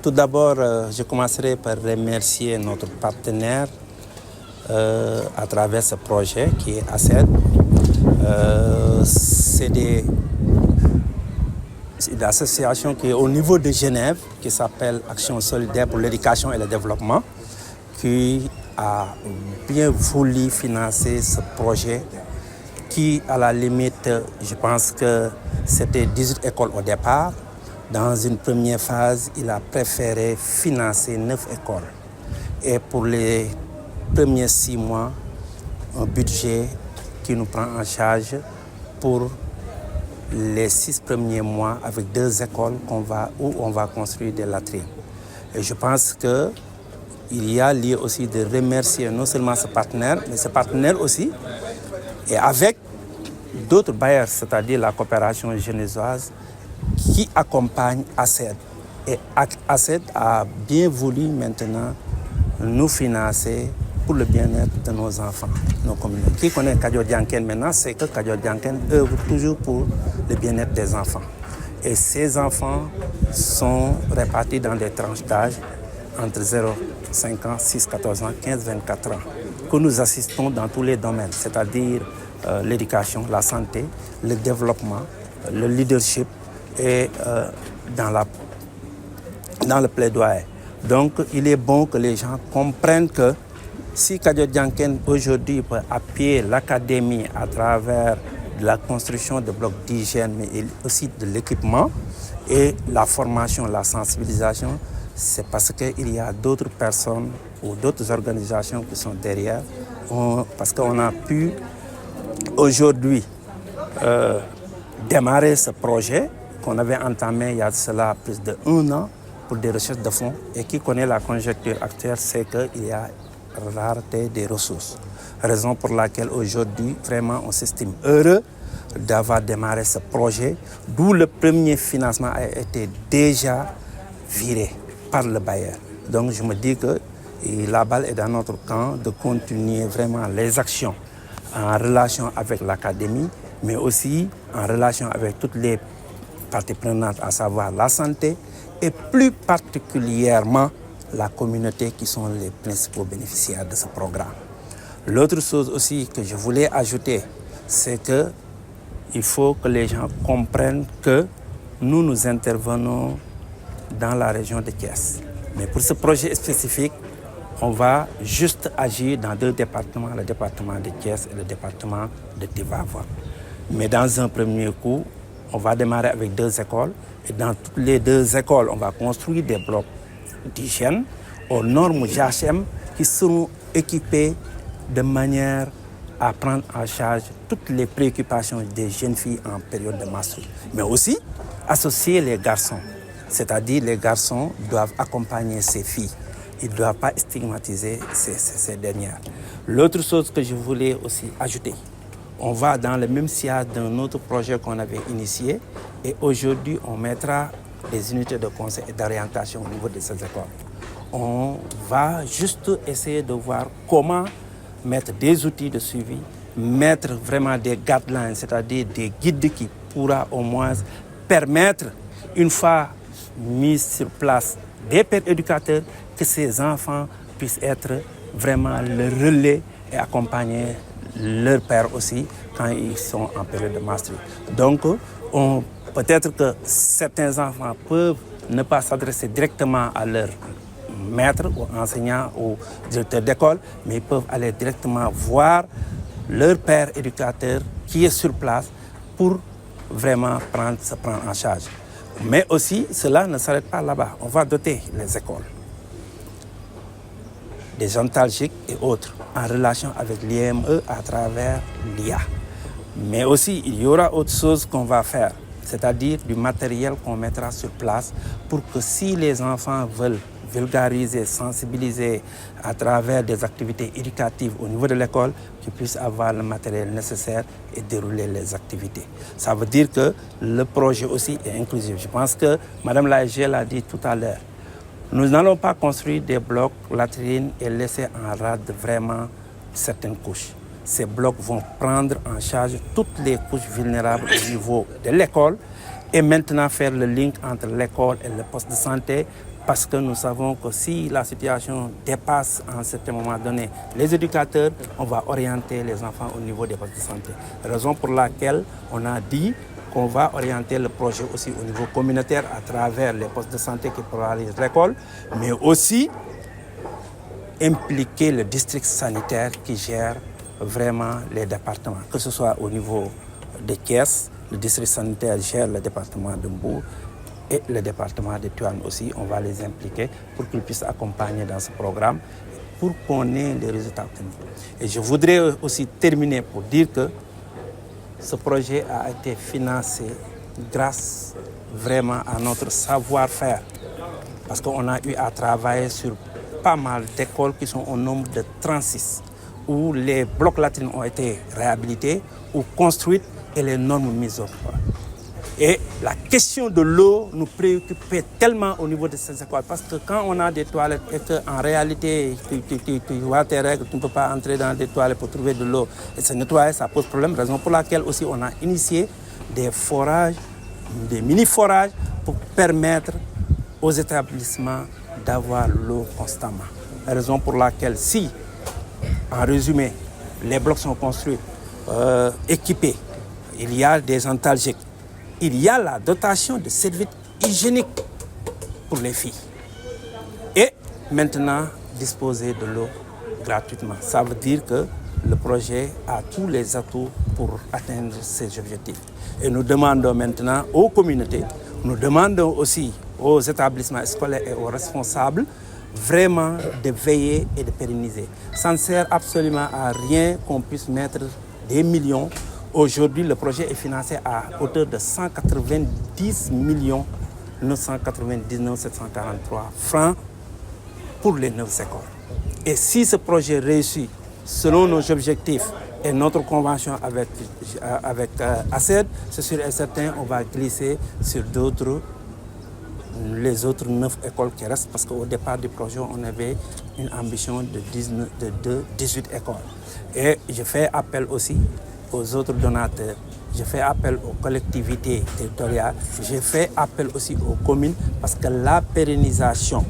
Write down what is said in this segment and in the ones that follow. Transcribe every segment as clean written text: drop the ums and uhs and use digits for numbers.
Tout d'abord, je commencerai par remercier notre partenaire à travers ce projet qui est ACED. C'est une association qui est au niveau de Genève, qui s'appelle Action solidaire pour l'éducation et le développement, qui a bien voulu financer ce projet qui, à la limite, je pense que c'était 18 écoles au départ. Dans une première phase, il a préféré financer 9 écoles. Et pour les premiers 6 mois, un budget qui nous prend en charge pour les 6 premiers mois avec 2 écoles où on va construire des latrines. Et je pense qu'il y a lieu aussi de remercier non seulement ce partenaire, mais ce partenaire aussi, et avec d'autres bailleurs, c'est-à-dire la coopération genevoise, qui accompagne ACED. Et ACED a bien voulu maintenant nous financer pour le bien-être de nos enfants, nos communautés. Qui connaît Kajo Dianken maintenant, c'est que Kajo Dianken œuvre toujours pour le bien-être des enfants. Et ces enfants sont répartis dans des tranches d'âge entre 0,5 ans, 6, 14 ans, 15, 24 ans, que nous assistons dans tous les domaines, c'est-à-dire l'éducation, la santé, le développement, le leadership, et dans le plaidoyer. Donc, il est bon que les gens comprennent que si Kajo Dianken aujourd'hui peut appuyer l'académie à travers la construction de blocs d'hygiène, mais aussi de l'équipement et la formation, la sensibilisation, c'est parce qu'il y a d'autres personnes ou d'autres organisations qui sont derrière, parce qu'on a pu aujourd'hui démarrer ce projet qu'on avait entamé il y a cela plus d'1 an pour des recherches de fonds. Et qui connaît la conjoncture actuelle sait qu'il y a rareté des ressources. Raison pour laquelle aujourd'hui, vraiment, on s'estime heureux d'avoir démarré ce projet, d'où le premier financement a été déjà viré par le bailleur. Donc je me dis que la balle est dans notre camp de continuer vraiment les actions en relation avec l'académie, mais aussi en relation avec toutes les parties prenantes, à savoir la santé et plus particulièrement la communauté qui sont les principaux bénéficiaires de ce programme. L'autre chose aussi que je voulais ajouter, c'est qu'il faut que les gens comprennent que nous intervenons dans la région de Thiès. Mais pour ce projet spécifique, on va juste agir dans 2 départements, le département de Thiès et le département de Tivaouane. Mais dans un premier coup, on va démarrer avec 2 écoles. Et dans toutes les 2 écoles, on va construire des blocs d'hygiène aux normes GHM qui seront équipés de manière à prendre en charge toutes les préoccupations des jeunes filles en période de menstruation. Mais aussi associer les garçons. C'est-à-dire les garçons doivent accompagner ces filles. Ils ne doivent pas stigmatiser ces dernières. L'autre chose que je voulais aussi ajouter, on va dans le même sillage d'un autre projet qu'on avait initié et aujourd'hui on mettra des unités de conseil et d'orientation au niveau de ces écoles. On va juste essayer de voir comment mettre des outils de suivi, mettre vraiment des guidelines, c'est-à-dire des guides qui pourra au moins permettre, une fois mis sur place des pères éducateurs, que ces enfants puissent être vraiment le relais et accompagner leur père aussi quand ils sont en période de menstruation. Donc, peut-être que certains enfants peuvent ne pas s'adresser directement à leur maître ou enseignant ou directeur d'école, mais ils peuvent aller directement voir leur père éducateur qui est sur place pour vraiment se prendre en charge. Mais aussi, cela ne s'arrête pas là-bas. On va doter les écoles des antalgiques et autres en relation avec l'IME à travers l'IA. Mais aussi, il y aura autre chose qu'on va faire, c'est-à-dire du matériel qu'on mettra sur place pour que si les enfants veulent vulgariser, sensibiliser à travers des activités éducatives au niveau de l'école, qu'ils puissent avoir le matériel nécessaire et dérouler les activités. Ça veut dire que le projet aussi est inclusif. Je pense que Mme l'AG l'a dit tout à l'heure. Nous n'allons pas construire des blocs latrines et laisser en rade vraiment certaines couches. ces blocs vont prendre en charge toutes les couches vulnérables au niveau de l'école et maintenant faire le link entre l'école et le poste de santé parce que nous savons que si la situation dépasse à un certain moment donné les éducateurs, on va orienter les enfants au niveau des postes de santé. Raison pour laquelle on a dit qu'on va orienter le projet aussi au niveau communautaire à travers les postes de santé qui polarisent l'école, mais aussi impliquer le district sanitaire qui gère vraiment les départements, que ce soit au niveau de Thiès, le district sanitaire gère le département de Mbour et le département de Tivaouane aussi, on va les impliquer pour qu'ils puissent accompagner dans ce programme pour qu'on ait les résultats obtenus. Et je voudrais aussi terminer pour dire que ce projet a été financé grâce vraiment à notre savoir-faire parce qu'on a eu à travailler sur pas mal d'écoles qui sont au nombre de 36 où les blocs latrines ont été réhabilités ou construits et les normes mises au point. Et la question de l'eau nous préoccupait tellement au niveau de ces écoles parce que quand on a des toilettes et qu'en réalité tu vois tes règles, tu ne peux pas entrer dans des toilettes pour trouver de l'eau et se nettoyer, ça pose problème. Raison pour laquelle aussi on a initié des forages, des mini-forages pour permettre aux établissements d'avoir l'eau constamment. Raison pour laquelle si, en résumé, les blocs sont construits, équipés, il y a des antalgiques, il y a la dotation de serviettes hygiéniques pour les filles. Et maintenant, disposer de l'eau gratuitement. Ça veut dire que le projet a tous les atouts pour atteindre ces objectifs. Et nous demandons maintenant aux communautés, nous demandons aussi aux établissements scolaires et aux responsables vraiment de veiller et de pérenniser. Ça ne sert absolument à rien qu'on puisse mettre des millions. Aujourd'hui, le projet est financé à hauteur de 190 999 743 francs pour les 9 écoles. Et si ce projet réussit selon nos objectifs et notre convention avec ACED, c'est sûr et certain, on va glisser sur les autres 9 écoles qui restent parce qu'au départ du projet, on avait une ambition de 18 écoles. Et je fais appel aussi aux autres donateurs, je fais appel aux collectivités territoriales, je fais appel aussi aux communes parce que la pérennisation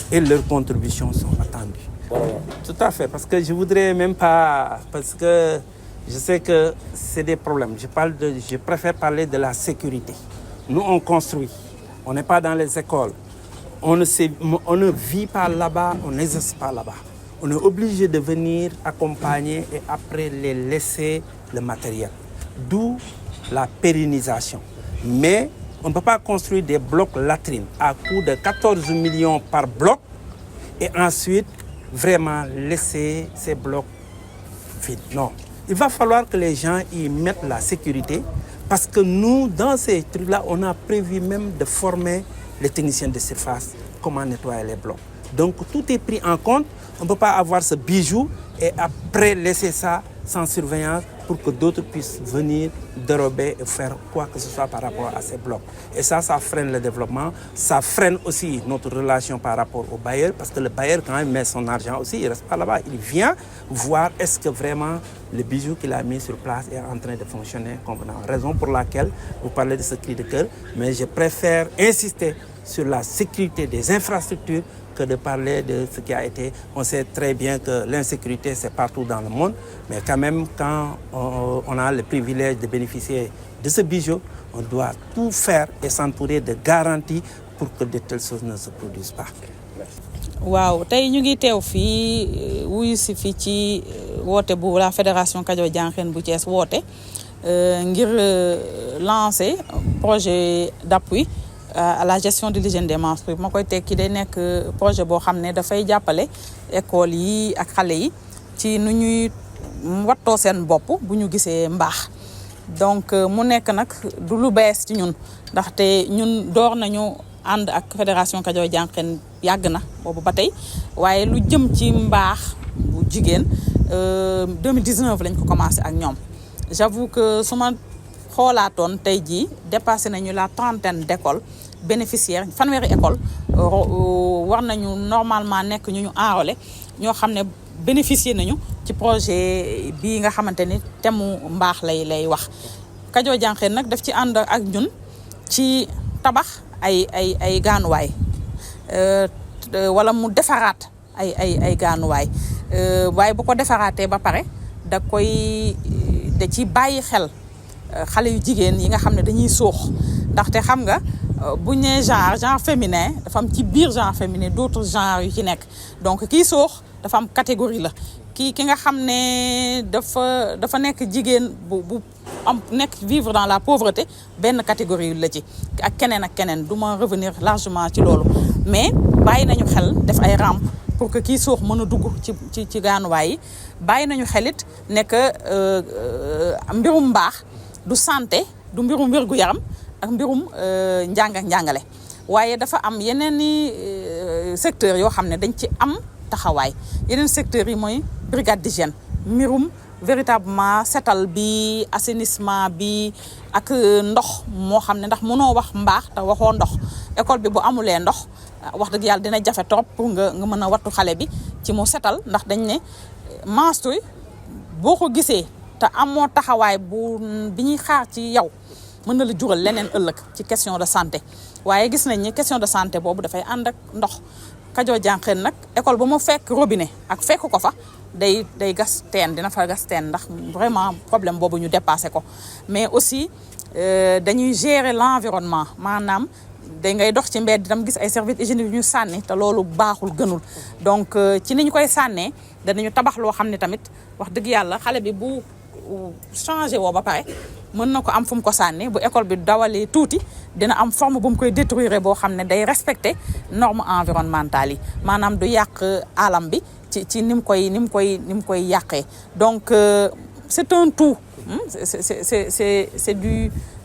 et leurs contributions sont attendues. Tout à fait, parce que je voudrais même pas, parce que je sais que c'est des problèmes. Je préfère parler de la sécurité. Nous, on construit, on n'est pas dans les écoles, on ne vit pas là-bas, on n'exerce pas là-bas. On est obligé de venir accompagner et après les laisser le matériel. D'où la pérennisation. Mais on ne peut pas construire des blocs latrines à coût de 14 millions par bloc et ensuite vraiment laisser ces blocs vides. Non. Il va falloir que les gens y mettent la sécurité parce que nous, dans ces trucs-là, on a prévu même de former les techniciens de surface comment nettoyer les blocs. Donc tout est pris en compte. On ne peut pas avoir ce bijou et après laisser ça sans surveillance pour que d'autres puissent venir dérober et faire quoi que ce soit par rapport à ces blocs. Et ça freine le développement, ça freine aussi notre relation par rapport au bailleur parce que le bailleur, quand il met son argent aussi, il ne reste pas là-bas. Il vient voir est-ce que vraiment le bijou qu'il a mis sur place est en train de fonctionner convenablement. Raison pour laquelle vous parlez de ce cri de cœur, mais je préfère insister sur la sécurité des infrastructures que de parler de ce qui a été. On sait très bien que l'insécurité, c'est partout dans le monde, mais quand même, quand on a le privilège de bénéficier de ce bijou, on doit tout faire et s'entourer de garanties pour que de telles choses ne se produisent pas. waaw tey ñu ngi teew fii wuyu si fii ci woote bu la fédération Kajoor Jànqeen bu Thiès woote ngir lancer projet d'appui à la gestion de l'hygiène des menstrues. Ma koy tekki day nekk projet boo xam ne dafay jàppale école yi ak xale yi ci nu ñuy wattoo seen bopp bu ñu gisee mbaax. Donc mu nekk nag du lu bees ci ñun ndaxte ñun door nañu ànd ak fédération Kajoor Jànqeen yàgg na boobu ba tey waaye lu jëm ci mbaax bu jigéen 2019 lañ ko commencé ak ñoom. J'avoue que suma xoolaatoon tey jii dépassé nañu la trentaine d'écoles bénéficiaires fanweeri école war nañu normalement nekk ñu enrôlé ñoo xam ne bénéficier nañu ci projet bii nga xamante ni thème mu mbaax lay wax. Kajoor Jànqeen nag daf ci ànd ak ñun ci tabax ay gaanuwaay wala mu defaraat ay gaanuwaay waaye bu ko defaraatee ba pare da ci bàyyi xel xale yu jigéen yi nga xam ne dañuy soox ndaxte xam nga bu ñu nee genre féminin dafa am ci biir genre féminin d'autres genres yu ci nekk donc kii soox dafa am catégorie la ki nga xam ne dafa nekk jigéen bu am nekk vivre dans la pauvreté benn catégorie la ci ak keneen du ma revenir largement ci loolu mais bàyyi nañu xel def ay rampe pour que kii soox mën a dugg ci gaanuwaay yi bàyyi nañu xelit ne que mbirum mbaax du santé du mbirum wér-gu-yaram ak mbirum njàng ak njàngale waaye dafa am yeneen i secteurs yoo xam ne dañ ci am taxawaay yeneen secteurs yi mooy brigade d'hygiène mbirum véritablement setal bi assainissement bi ak ndox moo xam ne ndax mënoo wax mbaax te waxoo ndox école bi bu amulee ndox wax dëgg yàlla dina jafe trop pour nga mën a wattu xale bi ci mu setal ndax dañ ne menstrues boo ko gisee te amoo taxawaay bi ñuy xaar ci yow mën na la jural leneen ëllëg ci question de santé waaye gis nañ ni question de santé boobu dafay ànd ak ndox Kajoor Jànqeen nag école ba mu fekk robinet ak fekk ko fa day gas teen dina fa gas teen ndax vraiment problème boobu ñu dépassé ko mais aussi dañuy gérer l'environnement maanaam da ngay dox ci mbedd itam gis ay serviettes hygiéniques yu ñu sànni te loolu baaxul gënul donc ci ni ñu koy sànnee danañu tabax loo xam ne tamit wax dëgg yàlla xale bi bu changé woo ba pare mën na ko am fu mu ko sànni bu école bi dawalee tuuti dina am forme bu mu koy détruire boo xam ne day respecter normes environnementales yi maanaam du yàq alam bi ci ni mu koy yàqee donc c'est un tout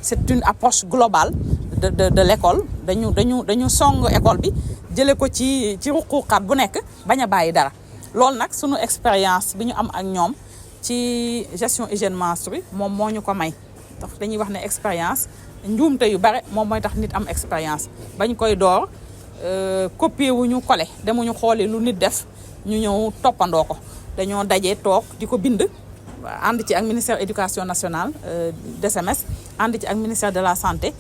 c'est une approche globale de l'école dañu song école bi jëlee ko ci ruquqat bu nekk bañ a bàyyi dara loolu nag sunu expérience bi ñu am ak ñoom ci gestion hygiène menstruelle moom moo ñu ko may tax dañuy wax ne expérience njuumte yu bare moom mooy tax nit am expérience bañ koy door copier wu ñu collé demuñu xooli lu nit def ñu ñëw toppandoo ko dañoo dajee toog di ko bind ànd ci ak ministère éducation nationale DSMS ànd ci ak ministère de la santé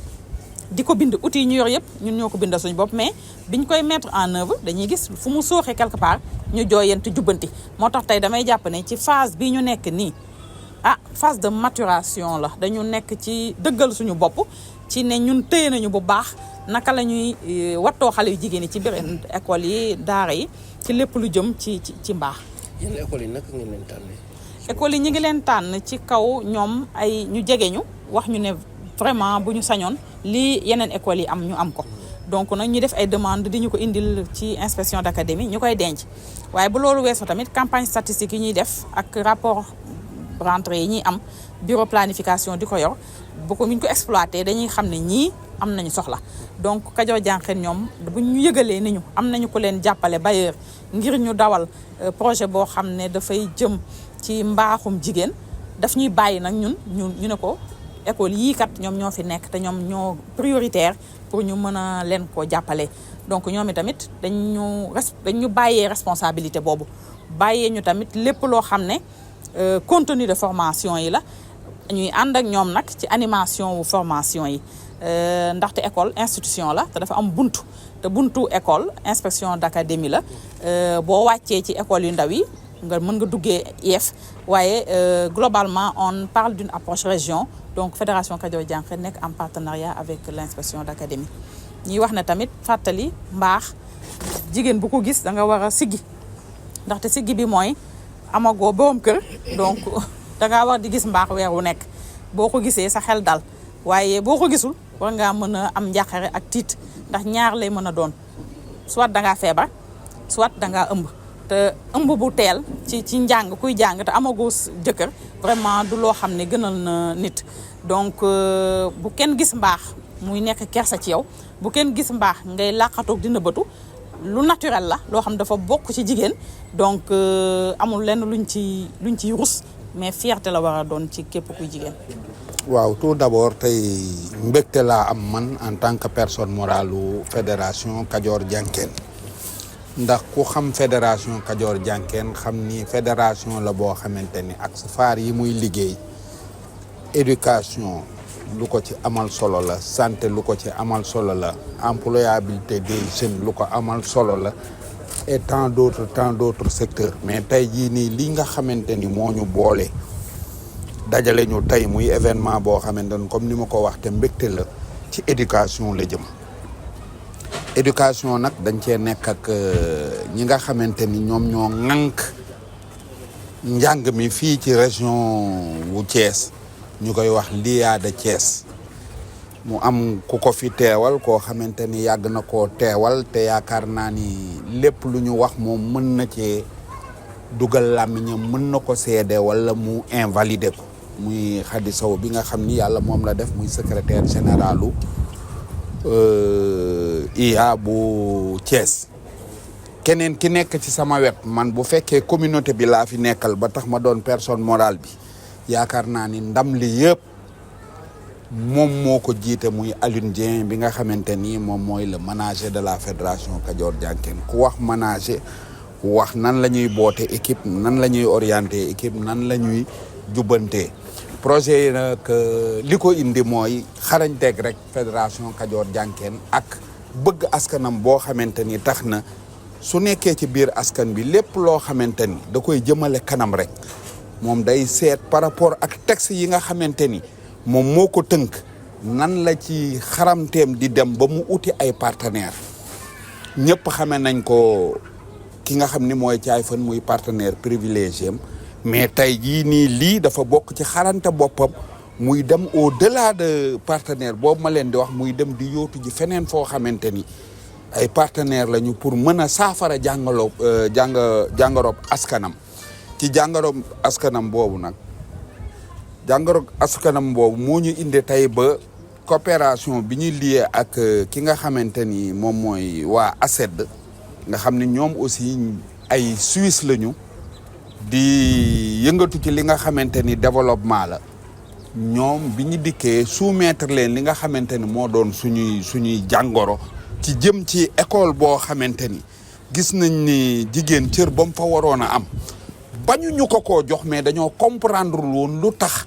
di ko bind outils yi ñu yor yëpp ñun ñoo ko bindal suñu bopp mais biñ koy mettre en œuvre dañuy gis fu mu sooxee quelque part ñu jooyanti jubbanti moo tax tey damay jàpp ne ci phase bi ñu nekk nii phase de maturation la dañu nekk ci dëggal suñu bopp ci ne ñun téye nañu bu baax naka la ñuy wattoo xale yu jigéen yi ci biir école yi daara yi ci lépp lu jëm ci mbaax. yéen école yi naka ngeen leen tànnee. école yi ñu ngi leen tànn ci kaw ñoom ñu jege ñu wax ñu ne vraiment bu ñu sañoon lii yeneen écoles yi am ñu am ko donc nag ñu def ay demande di ñu ko indil ci inspection d'académie ñu koy denc waaye bu loolu weesoo tamit campagne statistique yi ñuy def ak rapport rentrée yi ñuy am bureau planification di ko yor bu ñu ko exploité dañuy xam ne ñii am nañu soxla donc Kajoor Jànqeen ñoom bu ñu yëgalee ni ñu am nañu ko leen jàppale bailleur ngir ñu dawal projet boo xam ne dafay jëm ci mbaaxum jigéen daf ñuy bàyyi nag ñu ne ko école yii kat ñoom ñoo fi nekk te ñoom ñoo prioritaire pour ñu mën a leen ko jàppale donc ñoom itamit dañ ñu bàyyee responsabilité boobu bàyyee ñu tamit lépp loo xam ne contenu de formation yi la ñuy ànd ak ñoom nag ci animation wu formation yi ndaxte école institution la te dafa am buntu te buntu école inspection d'académie la boo wàccee ci école yu ndaw yi nga mën nga duggee IEF waaye globalement on parle d'une approche région donc fédération Kajoor Jànqeen nekk en partenariat avec l'inspection d'académie ñuy wax ne tamit fàttali mbaax jigéen bu ko gis da nga war a siggi ndaxte siggi bi mooy amagoo borom kër donc da ngaa war di gis mbaax weer wu nekk boo ko gisee sa xel dal waaye boo ko gisul war ngaa mën a am njàqare ak tiit ndax ñaar lay mën a doon soit da ngaa feebar soit da ngaa ëmb te ëmb bu teel ci njàng kuy jàng te amagoo jëkkër vraiment du loo xam ne gënal na nit donc bu kenn gis mbaax muy nekk kersa ci yow bu kenn gis mbaax ngay làqatoog dina bëtu lu naturel la loo xam dafa bokk ci jigéen donc amul lenn luñ ciy rus mais fierté la war a doon ci képp kuy jigéen. waaw tout d'abord tey mbégte laa am man en tant que personne morale u fédération Kajoor Jànqeen ndax ku xam fédération Kajoor Jànkeen xam ni fédération la boo xamante ni ak faar yi muy liggéey éducation lu ko ci amal solo la, santé lu ko ci amal solo la, employabilité des jeunes lu ko amal solo la, et tant d'autres secteurs. Mais tey jii nii li nga xamante ni moo ñu boole dajale ñu tey muy événement boo xamante ni comme ni ma ko wax te mbégte la ci éducation la jëm. Éducation nag dañ cee nekk ak ñi nga xamante ni ñoom ñoo ŋànk njàng mi fii ci région wu Thiès ñu koy wax LIA de Thiès mu am ku ko fi teewal koo xamante ni yàgg na koo teewal te yaakaar naa ni lépp lu ñu wax moom mën na cee dugal làmmiñam, mën na ko seede wala mu invalider ko muy Khady Sow bi nga xam ni yàlla moom la def muy secrétaire généralu IA bu Thiès. keneen ki nekk ci sama wet man bu fekkee communauté bi laa fi nekkal ba tax ma doon personne morale bi yaakaar naa ni ndam li yëpp moom moo ko jiite muy Alioune Dieng bi nga xamante ni moom mooy le manager de la fédération Kajoor Jànkeen. ku wax manager wax nan la ñuy boote équipe, nan la ñuy orienter équipe, nan la ñuy jubbantee projet yi nag li ko indi mooy xarañteeg rek fédération Kajoor Jànkeen ak bëgg askanam boo xamante ni tax na su nekkee ci biir askan bi lépp loo xamante ni da koy jëmale kanam rek moom day seet par rapport ak texte yi nga xamante ni moom moo ko tënk nan la ci xaramteem di dem ba mu uti ay partenaires. ñëpp xame nañ ko ki nga xam ni mooy Thiaye Fane muy partenaire privilégié am mais tey jii nii lii dafa bokk ci xarante boppam muy dem au delà de partenaire boobu ma leen di wax muy dem di yóotu ji feneen foo xamante ni ay partenaires lañu pour mën a saafara jàngorob askanam. ci jàngorob askanam boobu nag jàngorob askanam boobu moo ñu indi tey ba coopération bi ñuy lié ak ki nga xamante ni moom mooy waa ACED nga xam ne ñoom aussi ay Suisse lañu di yëngatu ci li nga xamante ni développement la. ñoom bi ñu dikkee soumettre leen li nga xamante ni moo doon suñuy jàngoro ci jëm ci école boo xamante ni gis nañ ni jigéen cër ba mu fa waroon a am bañu ñu ko koo jox mais dañoo comprendre woon lu tax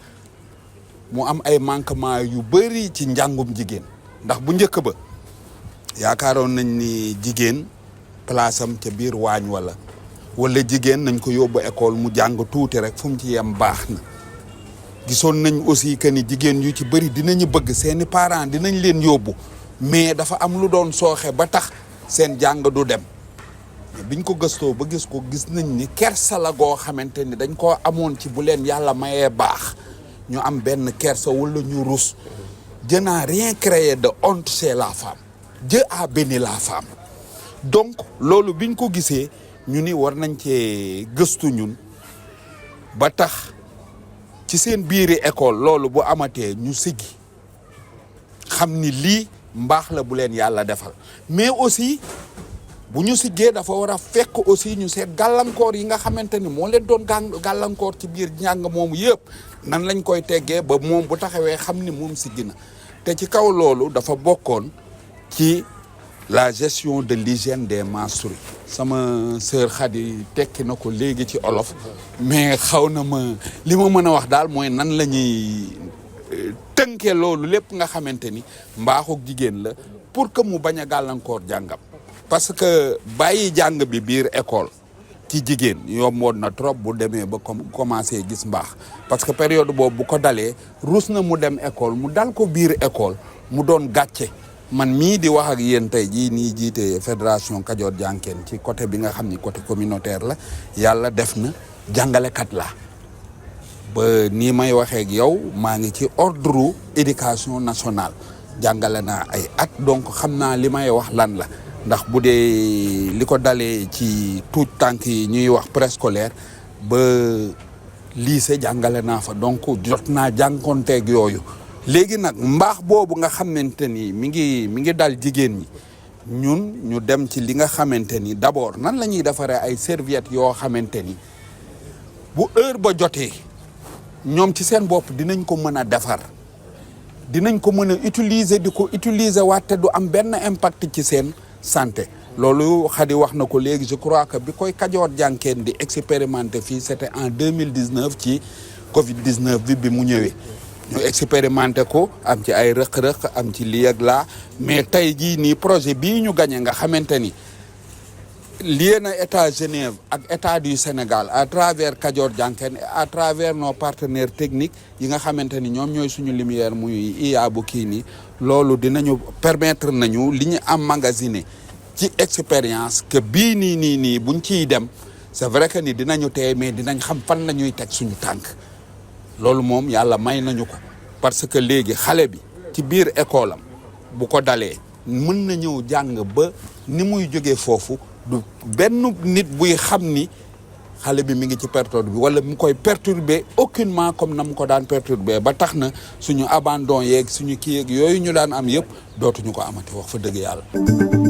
mu am ay manquement yu bëri ci njàngum jigéen. ndax bu njëkk ba yaakaaroon nañ ni jigéen place am ca biir waañ wala jigéen nañ ko yóbbu école mu jàng tuuti rek fu mu ci yem baax na. gisoon nañ aussi que ni jigéen yu ci bëri dinañu bëgg seeni parents dinañ leen yóbbu mais dafa am lu doon sooxe ba tax seen jàng du dem biñ ko gëstoo ba gis ko gis nañ ni kersa la goo xamante ni dañ koo amoon ci bu leen yàlla mayee baax ñu am benn kersa wala ñu rus. Dieu n'a rien créé de honte chez la femme. Dieu a béni la femme. donc loolu biñ ko gisee ñu ni war nañ cee gëstu ñun ba tax ci seen biiri école loolu bu amatee ñu siggi xam ni lii mbaax la bu leen yàlla defal mais aussi bu ñu siggee dafa war a fekk aussi ñu seet gàllankoor yi nga xamante ni moo leen doon gàllankoor ci biir njàng moomu yëpp nan lañ koy teggee ba moom bu taxawee xam ni moom siggi na te ci kaw loolu dafa bokkoon ci la gestion de l'hygiène des menstrues. sama sœur Khady tekki na ko léegi ci olof mais xaw na ma li ma mën a wax daal mooy nan la ñuy tënkee loolu lépp nga xamante ni mbaaxug jigéen la pour que mu bañ a gàllankoor jàngam. parce que bàyyi jàng bi biir école ci jigéen yomboon na trop bu demee ba commencé gis mbaax parce que période boobu bu ko dalee rus na mu dem école mu dal ko biir école mu doon gàcce. man mii di wax ak yéen tey jii nii jiite fédération Kajoor Jànkeen ci côté bi nga xam ni côté communautaire la yàlla def na jàngalekat la ba nii may waxee ak yow maa ngi ci ordre éducation nationale jàngale naa ay at donc xam naa li may wax lan la ndax bu dee li ko dalee ci tuut tànk yi ñuy wax préscolaire ba lycée jàngale naa fa donc jot naa jànkonteeg yooyu. léegi nag mbaax boobu nga xamante ni mi ngi dal jigéen ñi ñun ñu dem ci li nga xamante ni d'abord nan la ñuy defaree ay serviettes yoo xamante ni bu heure ba jotee ñoom ci seen bopp dinañ ko mën a defar dinañ ko mën a utiliser di ko utiliser waate du am benn impact ci seen santé loolu Khady wax na ko léegi je crois que bi koy Kajoor Jànkeen di expérimenter fii c'était en 2019 ci Covid 19 bi mu ñëwee ñu expérimenté ko am ci ay rëq-rëq am ci lii ak laa mais tey jii nii projet bii ñu gagné nga xamante ni lié na état Genève ak état du Sénégal à travers Kajoor Jànkeen à travers nos partenaires techniques yi nga xamante ni ñoom ñooy suñu lumière muy IA bu kii nii loolu dinañu permettre nañu li ñu emmagasiné ci expérience que bii nii buñ ciy dem c'est vrai que ni dinañu tey mais dinañ xam fan la ñuy teg suñu tànk loolu moom yàlla may nañu ko parce que léegi xale bi ci biir école am bu ko dalee mën na ñëw jàng ba ni muy jógee foofu du benn nit buy xam ni xale bi mi ngi ci perturbe bi wala mu koy perturber aucunement comme na mu ko daan perturber ba tax na suñu abandon yeeg suñu kii yeeg yooyu ñu daan am yëpp dootuñu ko amati wax fa dëgg yàlla